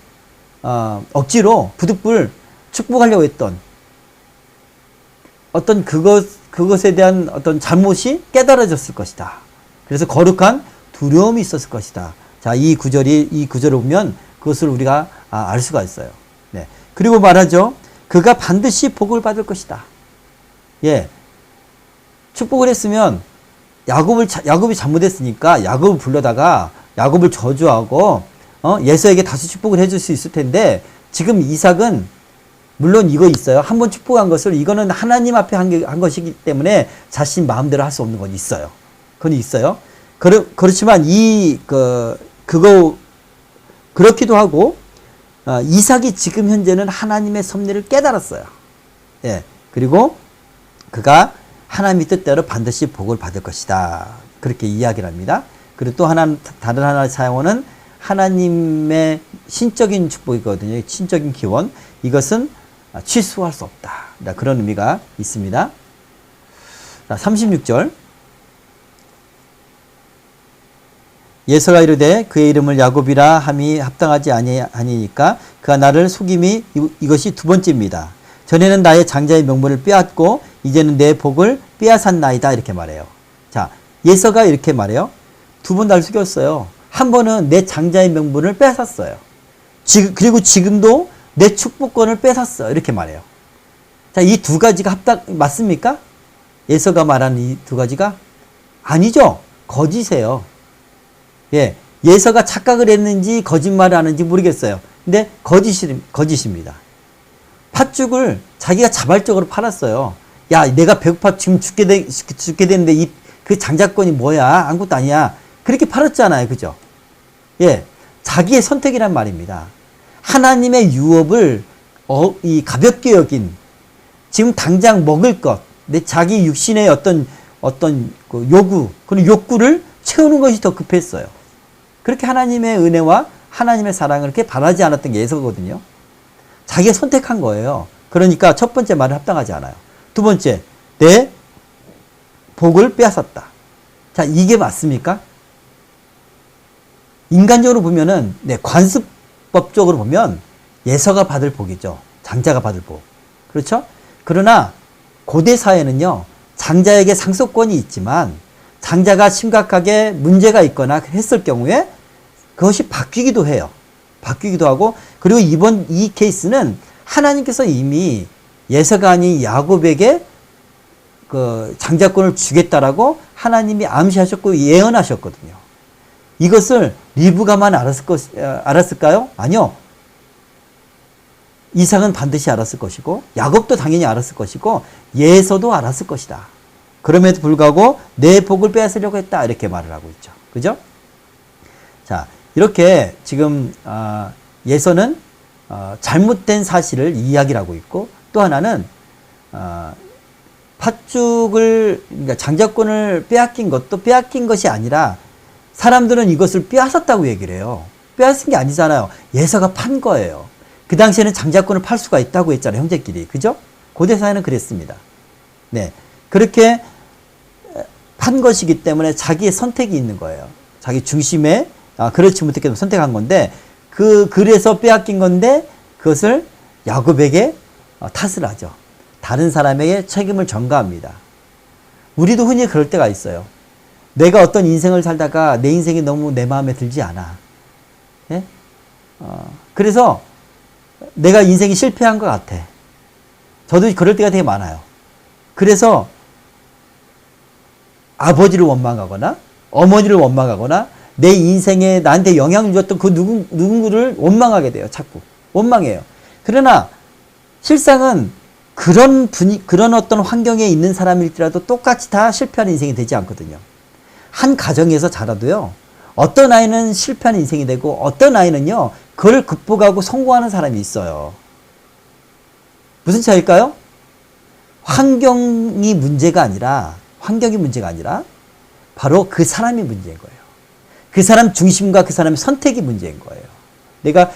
억지로 부득불 축복하려고 했던 어떤 그것에 대한 어떤 잘못이 깨달아졌을 것이다. 그래서 거룩한 두려움이 있었을 것이다. 자, 이 구절을 보면 그것을 우리가 알 수가 있어요. 네. 그리고 말하죠. 그가 반드시 복을 받을 것이다. 예. 축복을 했으면 야곱이 잘못했으니까 야곱을 불러다가 야곱을 저주하고 예서에게 다시 축복을 해줄 수 있을 텐데 지금 이삭은 물론 이거 있어요. 한 번 축복한 것을 이거는 하나님 앞에 한 것이기 때문에 자신 마음대로 할 수 없는 건 있어요. 그건 있어요. 그렇지만 그렇기도 하고 이삭이 지금 현재는 하나님의 섭리를 깨달았어요. 예. 그리고 그가 하나님의 뜻대로 반드시 복을 받을 것이다. 그렇게 이야기를 합니다. 그리고 또 다른 하나의 사용어는 하나님의 신적인 축복이거든요. 신적인 기원. 이것은 취소할 수 없다. 그런 의미가 있습니다. 36절. 예서가 이르되 그의 이름을 야곱이라 함이 합당하지 아니니까 그가 나를 속임이 이것이 두 번째입니다. 전에는 나의 장자의 명분을 빼앗고 이제는 내 복을 빼앗았나이다. 이렇게 말해요. 자, 예서가 이렇게 말해요. 두 번 날 속였어요. 한 번은 내 장자의 명분을 빼앗았어요. 그리고 지금도 내 축복권을 뺏었어. 이렇게 말해요. 자, 이 두 가지가 맞습니까? 예서가 말하는 이 두 가지가? 아니죠. 거짓이에요. 예. 예서가 착각을 했는지 거짓말을 하는지 모르겠어요. 근데 거짓입니다. 팥죽을 자기가 자발적으로 팔았어요. 야, 내가 배고파 지금 죽게 되는데 그 장자권이 뭐야? 아무것도 아니야. 그렇게 팔았잖아요. 그죠? 예. 자기의 선택이란 말입니다. 하나님의 유업을 가볍게 여긴 지금 당장 먹을 것, 내 자기 육신의 어떤 그 요구, 그런 욕구를 채우는 것이 더 급했어요. 그렇게 하나님의 은혜와 하나님의 사랑을 그렇게 바라지 않았던 게 예서거든요. 자기가 선택한 거예요. 그러니까 첫 번째 말은 합당하지 않아요. 두 번째, 내 복을 빼앗았다. 자, 이게 맞습니까? 인간적으로 보면은, 관습법적으로 보면 예서가 받을 복이죠. 장자가 받을 복. 그렇죠? 그러나 고대 사회는요, 장자에게 상속권이 있지만 장자가 심각하게 문제가 있거나 했을 경우에 그것이 바뀌기도 해요. 바뀌기도 하고, 그리고 이 케이스는 하나님께서 이미 예서가 아닌 야곱에게 그 장자권을 주겠다라고 하나님이 암시하셨고 예언하셨거든요. 이것을 리브가만 알았을까요? 아니요. 이삭은 반드시 알았을 것이고 야곱도 당연히 알았을 것이고 예서도 알았을 것이다. 그럼에도 불구하고 내 복을 빼앗으려고 했다. 이렇게 말을 하고 있죠. 그죠? 자, 이렇게 지금 예서는 잘못된 사실을 이야기를 하고 있고 또 하나는 팥죽을 그러니까 장자권을 빼앗긴 것도 빼앗긴 것이 아니라 사람들은 이것을 빼앗았다고 얘기를 해요. 빼앗은 게 아니잖아요. 예서가 판 거예요. 그 당시에는 장자권을 팔 수가 있다고 했잖아요. 형제끼리. 그죠? 고대 사회는 그랬습니다. 네. 그렇게 판 것이기 때문에 자기의 선택이 있는 거예요. 자기 중심에 그렇지 못했게 선택한 건데 그래서 빼앗긴 건데 그것을 야곱에게 탓을 하죠. 다른 사람에게 책임을 전가합니다. 우리도 흔히 그럴 때가 있어요. 내가 어떤 인생을 살다가 내 인생이 너무 내 마음에 들지 않아. 예? 그래서 내가 인생이 실패한 것 같아. 저도 그럴 때가 되게 많아요. 그래서 아버지를 원망하거나 어머니를 원망하거나 내 인생에 나한테 영향을 줬던 그 누군가를 원망하게 돼요. 자꾸 원망해요. 그러나 실상은 그런 어떤 환경에 있는 사람일지라도 똑같이 다 실패하는 인생이 되지 않거든요. 한 가정에서 자라도요. 어떤 아이는 실패하는 인생이 되고 어떤 아이는요. 그걸 극복하고 성공하는 사람이 있어요. 무슨 차이일까요? 환경이 문제가 아니라 바로 그 사람이 문제인 거예요. 그 사람 중심과 그 사람의 선택이 문제인 거예요. 내가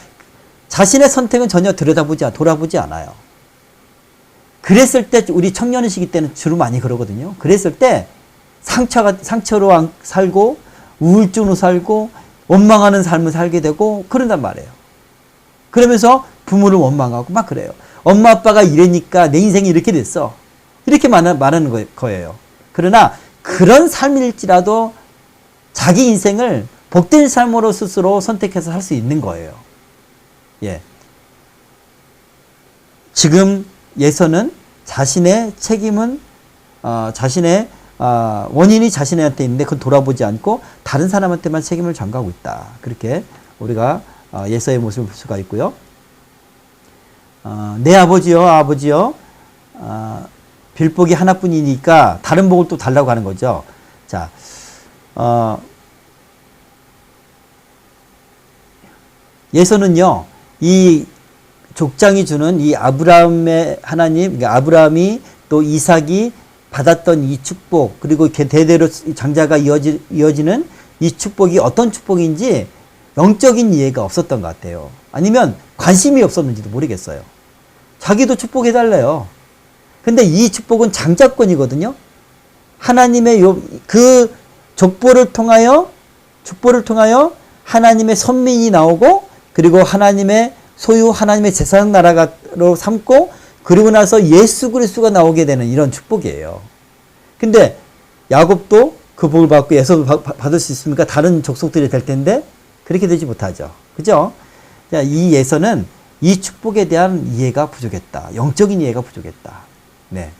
자신의 선택은 전혀 돌아보지 않아요. 그랬을 때 우리 청년의 시기 때는 주로 많이 그러거든요. 그랬을 때 상처로 살고 우울증으로 살고 원망하는 삶을 살게 되고 그런단 말이에요. 그러면서 부모를 원망하고 막 그래요. 엄마 아빠가 이러니까 내 인생이 이렇게 됐어. 이렇게 말하는 거예요. 그러나 그런 삶일지라도 자기 인생을 복된 삶으로 스스로 선택해서 살 수 있는 거예요. 예. 지금 예서는 자신의 책임은 자신의 원인이 자신한테 있는데 그건 돌아보지 않고 다른 사람한테만 책임을 전가하고 있다. 그렇게 우리가 예서의 모습을 볼 수가 있고요. 내 아버지요 빌복이 하나뿐이니까 다른 복을 또 달라고 하는 거죠. 자, 예서는요, 이 족장이 주는 이 아브라함의 하나님, 그러니까 아브라함이 또 이삭이 받았던 이 축복, 그리고 대대로 장자가 이어지는 이 축복이 어떤 축복인지 영적인 이해가 없었던 것 같아요. 아니면 관심이 없었는지도 모르겠어요. 자기도 축복해달래요. 근데 이 축복은 장자권이거든요. 하나님의 그 족보를 통하여 하나님의 선민이 나오고 그리고 하나님의 소유 하나님의 제사장 나라로 삼고 그리고 나서 예수 그리스도가 나오게 되는 이런 축복이에요. 근데 야곱도 그 복을 받고 예서도 받을 수 있습니까? 다른 족속들이 될 텐데 그렇게 되지 못하죠. 그죠? 이 예서는 이 축복에 대한 이해가 부족했다. 영적인 이해가 부족했다. 네.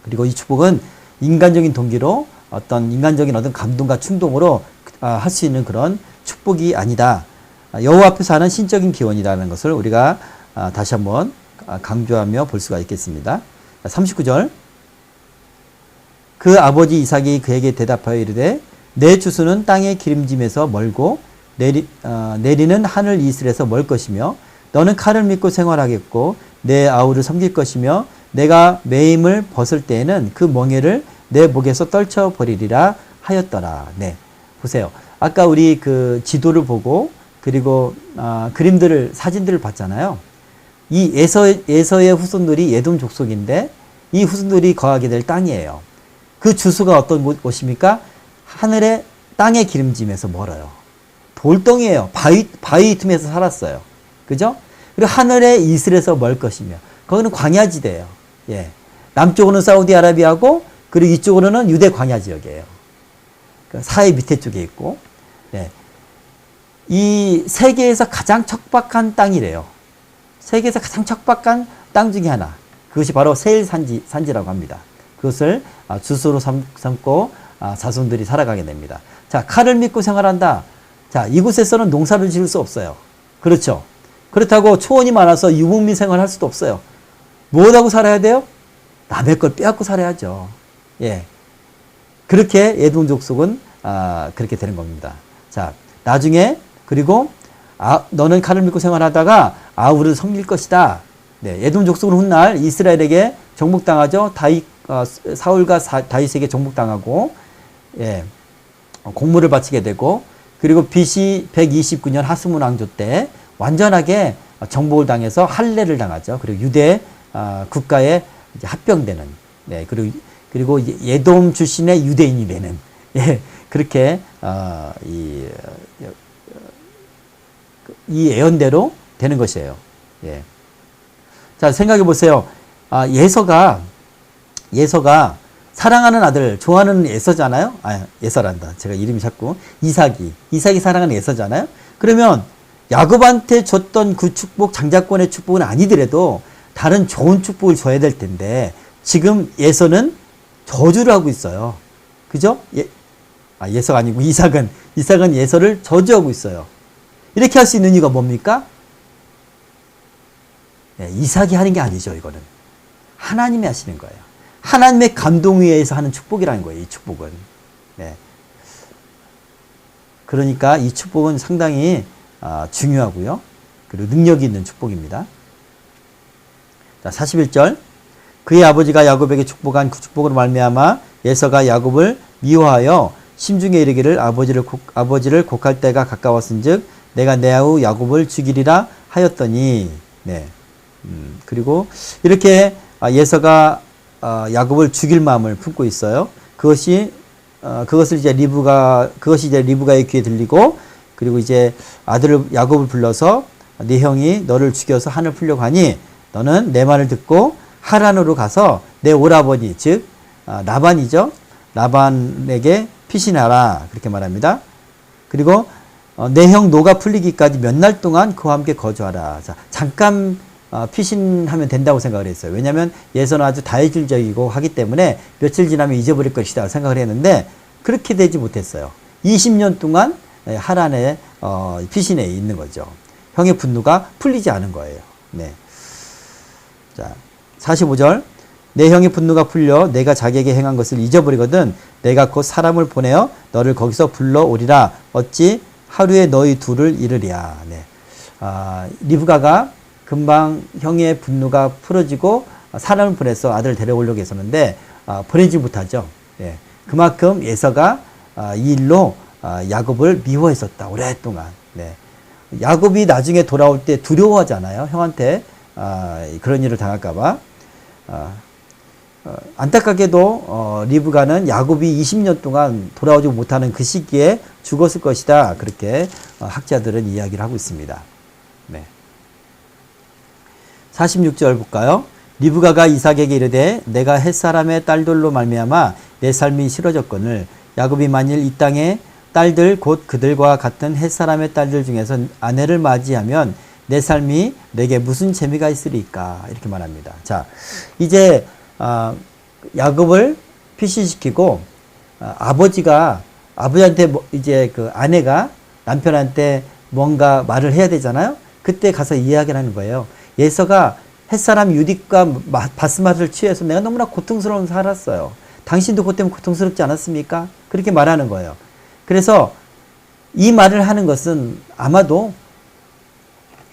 그리고 이 축복은 인간적인 동기로 어떤 감동과 충동으로 할 수 있는 그런 축복이 아니다. 여호와 앞에서 하는 신적인 기원이라는 것을 우리가 다시 한번 강조하며 볼 수가 있겠습니다. 39절. 그 아버지 이삭이 그에게 대답하여 이르되 내 주소는 땅의 기름짐에서 멀고 내리는 하늘 이슬에서 멀 것이며 너는 칼을 믿고 생활하겠고 내 아우를 섬길 것이며 내가 매임을 벗을 때에는 그 멍에를 내 목에서 떨쳐버리리라 하였더라. 네, 보세요. 아까 우리 그 지도를 보고 그리고 사진들을 봤잖아요. 이 에서의 후손들이 에돔 족속인데 이 후손들이 거하게 될 땅이에요. 그 주소가 어떤 곳입니까? 하늘의 땅의 기름짐에서 멀어요. 돌덩이에요. 바위 틈에서 살았어요. 그죠? 그리고 하늘의 이슬에서 멀 것이며 거기는 광야지대예요. 예. 남쪽으로는 사우디아라비아고 그리고 이쪽으로는 유대 광야 지역이에요. 사해 밑에 쪽에 있고 네. 이 세계에서 가장 척박한 땅이래요. 세계에서 가장 척박한 땅 중에 하나. 그것이 바로 세일 산지라고 합니다. 그것을 주소로 삼고 자손들이 살아가게 됩니다. 자, 칼을 믿고 생활한다. 자, 이곳에서는 농사를 지을 수 없어요. 그렇죠? 그렇다고 초원이 많아서 유목민 생활할 수도 없어요. 무엇하고 살아야 돼요? 남의 걸 빼앗고 살아야죠. 예. 그렇게 에돔 족속은 그렇게 되는 겁니다. 자, 나중에 그리고 너는 칼을 믿고 생활하다가 아우를 섬길 것이다. 네, 에돔 족속은 훗날 이스라엘에게 정복당하죠. 사울과 다윗에게 정복당하고, 예, 공물을 바치게 되고, 그리고 BC 129년 하스몬 왕조 때 완전하게 정복을 당해서 할례를 당하죠. 그리고 유대 국가에 이제 합병되는, 네, 그리고 에돔 출신의 유대인이 되는, 예, 그렇게 이 예언대로 되는 것이에요. 예. 자, 생각해 보세요. 예서가 사랑하는 아들, 좋아하는 예서잖아요? 예서란다. 제가 이름이 자꾸. 이삭이 사랑하는 예서잖아요? 그러면 야곱한테 줬던 그 축복, 장자권의 축복은 아니더라도 다른 좋은 축복을 줘야 될 텐데, 지금 예서는 저주를 하고 있어요. 그죠? 예서가 아니고 이삭은 예서를 저주하고 있어요. 이렇게 할 수 있는 이유가 뭡니까? 네, 이삭이 하는 게 아니죠, 이거는. 하나님이 하시는 거예요. 하나님의 감동에 의해서 하는 축복이라는 거예요, 이 축복은. 네. 그러니까 이 축복은 상당히 중요하고요. 그리고 능력이 있는 축복입니다. 자, 41절. 그의 아버지가 야곱에게 축복한 그 축복으로 말미암아 예서가 야곱을 미워하여 심중에 이르기를 아버지를 곡할 때가 가까웠은즉 내가 내 아우 야곱을 죽이리라 하였더니, 네. 그리고 이렇게 예서가 야곱을 죽일 마음을 품고 있어요. 그것이 이제 리브가의 귀에 들리고, 그리고 이제 아들을 야곱을 불러서 네 형이 너를 죽여서 한을 풀려고 하니 너는 내 말을 듣고 하란으로 가서 내 오라버니 즉 라반이죠. 라반에게 피신하라 그렇게 말합니다. 그리고 내 형 노가 풀리기까지 몇 날 동안 그와 함께 거주하라. 자, 잠깐 피신하면 된다고 생각을 했어요. 왜냐하면 예서는 아주 다혈질적이고 하기 때문에 며칠 지나면 잊어버릴 것이다 생각을 했는데 그렇게 되지 못했어요. 20년 동안 하란에 피신해 있는 거죠. 형의 분노가 풀리지 않은 거예요. 네. 자, 45절. 내 형의 분노가 풀려 내가 자기에게 행한 것을 잊어버리거든 내가 곧 사람을 보내어 너를 거기서 불러오리라. 어찌 하루에 너희 둘을 이르랴. 네. 리브가가 금방 형의 분노가 풀어지고 사람을 보내서 아들을 데려오려고 했었는데 보내지 못하죠. 네. 그만큼 예서가 이 일로 야곱을 미워했었다. 오랫동안. 네. 야곱이 나중에 돌아올 때 두려워하잖아요. 형한테 그런 일을 당할까봐. 안타깝게도 리브가는 야곱이 20년 동안 돌아오지 못하는 그 시기에 죽었을 것이다. 그렇게 학자들은 이야기를 하고 있습니다. 네. 46절 볼까요? 리브가가 이삭에게 이르되 내가 햇사람의 딸들로 말미암아 내 삶이 싫어졌거늘 야곱이 만일 이 땅의 딸들 곧 그들과 같은 햇사람의 딸들 중에서 아내를 맞이하면 내 삶이 내게 무슨 재미가 있으리까 이렇게 말합니다. 자, 이제 야곱을 피신시키고 아버지한테 이제 그 아내가 남편한테 뭔가 말을 해야 되잖아요. 그때 가서 이야기를 하는 거예요. 예서가 햇사람 유딕과 바스맛을 취해서 내가 너무나 고통스러운 살았어요. 당신도 그것 때문에 고통스럽지 않았습니까? 그렇게 말하는 거예요. 그래서 이 말을 하는 것은 아마도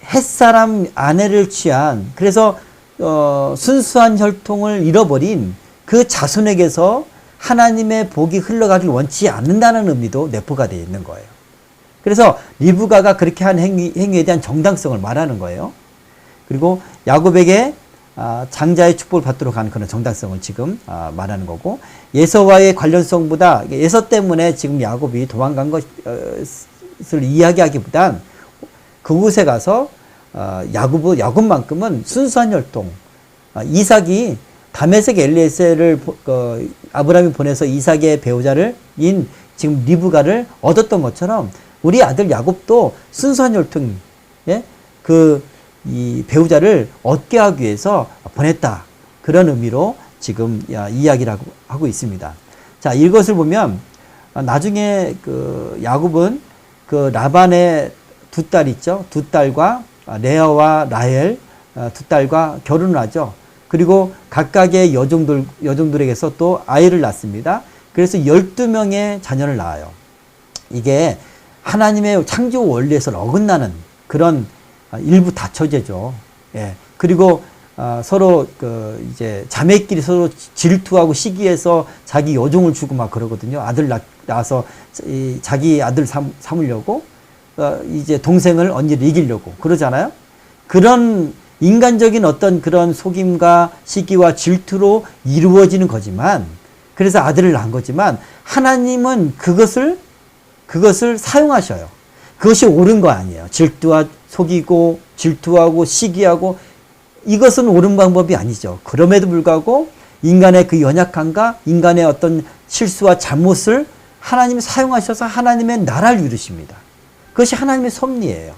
햇사람 아내를 취한 그래서 순수한 혈통을 잃어버린 그 자손에게서 하나님의 복이 흘러가길 원치 않는다는 의미도 내포가 되어 있는 거예요. 그래서 리브가가 그렇게 한 행위에 대한 정당성을 말하는 거예요. 그리고 야곱에게 장자의 축복을 받도록 하는 그런 정당성을 지금 말하는 거고 예서와의 관련성보다 예서 때문에 지금 야곱이 도망간 것을 이야기하기보단 그곳에 가서 야곱만큼은 순수한 혈통 이삭이 다메섹 엘리에셀을 아브라함이 보내서 이삭의 배우자를 지금 리브가를 얻었던 것처럼 우리 아들 야곱도 순수한 혈통 이 배우자를 얻게 하기 위해서 보냈다. 그런 의미로 지금 이야기를 하고 있습니다. 자, 이것을 보면 나중에 그 야곱은 그 라반의 두 딸 있죠. 두 딸과 레아와 라헬 두 딸과 결혼을 하죠. 그리고 각각의 여종들에게서 또 아이를 낳습니다. 그래서 12명의 자녀를 낳아요. 이게 하나님의 창조 원리에서 어긋나는 그런 일부 다처제죠. 예. 그리고 서로 이제 자매끼리 서로 질투하고 시기해서 자기 여종을 주고 막 그러거든요. 아들 낳아서 자기 아들 삼으려고 이제 동생을 언니를 이기려고 그러잖아요. 그런 인간적인 어떤 그런 속임과 시기와 질투로 이루어지는 거지만, 그래서 아들을 낳은 거지만 하나님은 그것을 사용하셔요. 그것이 옳은 거 아니에요. 질투와 속이고 질투하고 시기하고 이것은 옳은 방법이 아니죠. 그럼에도 불구하고 인간의 그 연약함과 인간의 어떤 실수와 잘못을 하나님이 사용하셔서 하나님의 나라를 이루십니다. 그것이 하나님의 섭리예요.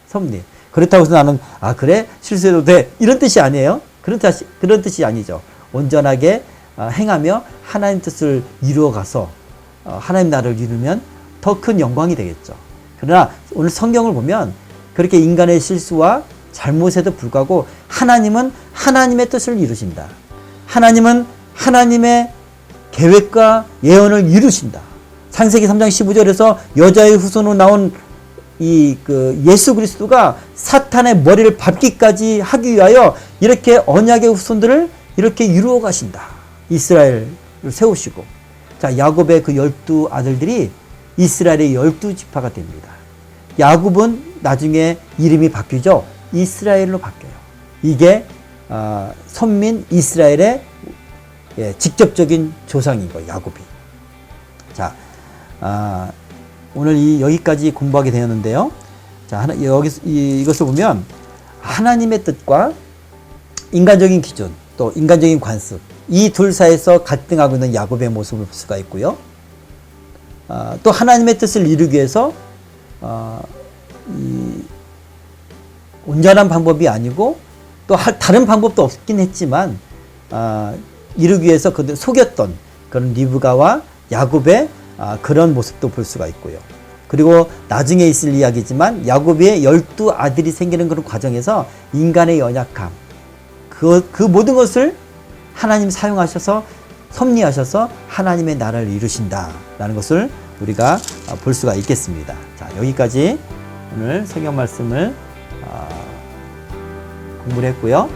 섭리. 그렇다고 해서 나는 그래 실수해도 돼 이런 뜻이 아니에요. 그런 뜻이 아니죠. 온전하게 행하며 하나님 뜻을 이루어가서 하나님 나라를 이루면 더 큰 영광이 되겠죠. 그러나 오늘 성경을 보면 그렇게 인간의 실수와 잘못에도 불구하고 하나님은 하나님의 뜻을 이루신다. 하나님은 하나님의 계획과 예언을 이루신다. 창세기 3장 15절에서 여자의 후손으로 나온 예수 그리스도가 사탄의 머리를 밟기까지 하기 위하여 이렇게 언약의 후손들을 이렇게 이루어 가신다. 이스라엘을 세우시고. 자, 야곱의 그 12 아들들이 이스라엘의 12지파가 됩니다. 야곱은 나중에 이름이 바뀌죠. 이스라엘로 바뀌어요. 이게 선민 이스라엘의 직접적인 조상인 거예요. 야곱이. 자, 오늘 여기까지 공부하게 되었는데요. 자, 이것을 보면 하나님의 뜻과 인간적인 기준, 또 인간적인 관습, 이 둘 사이에서 갈등하고 있는 야곱의 모습을 볼 수가 있고요. 또 하나님의 뜻을 이루기 위해서 온전한 방법이 아니고 또 다른 방법도 없긴 했지만 이루기 위해서 그들 속였던 그런 리브가와 야곱의 그런 모습도 볼 수가 있고요. 그리고 나중에 있을 이야기지만 야곱의 12 아들이 생기는 그런 과정에서 인간의 연약함, 그 모든 것을 하나님 사용하셔서 섭리하셔서 하나님의 나라를 이루신다라는 것을 우리가 볼 수가 있겠습니다. 자, 여기까지 오늘 성경 말씀을 공부를 했고요.